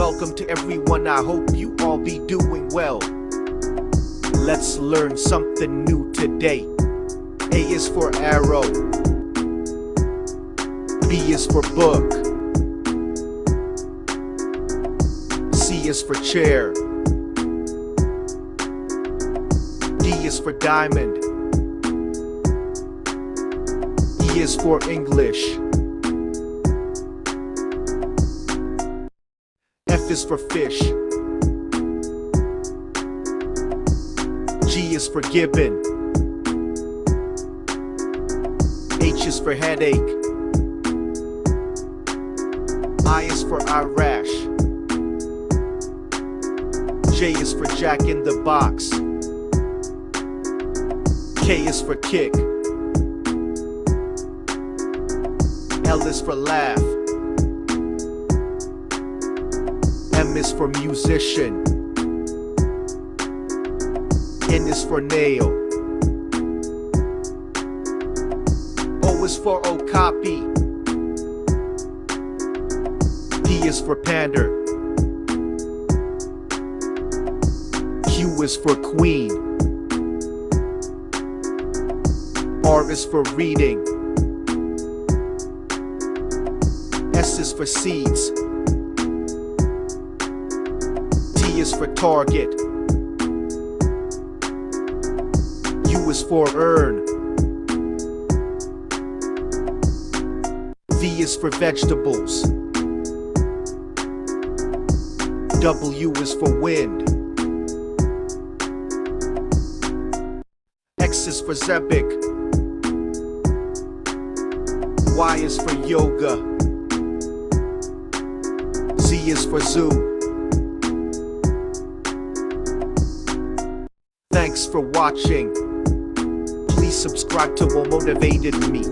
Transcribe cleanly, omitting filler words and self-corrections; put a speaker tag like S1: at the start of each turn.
S1: welcome to everyone. I hope you all be doing well. Let's learn something new today. A is for arrow. B is for book. C is for chair. D is for diamond. E is for English. F is for fish. G is for gibbon. H is for headache. I is for eyelash. J is for Jack in the Box. K is for kick. L is for laugh. M is for musician. N is for nail. O is for okapi. P is for pander. Q is for queen. R is for reading. S is for seeds. T is for target. U is for earn. V is for vegetables. W is for wind. X is for Zebek. Y is for yoga. Z is for zoo. Thanks for watching. Please subscribe to what motivated me.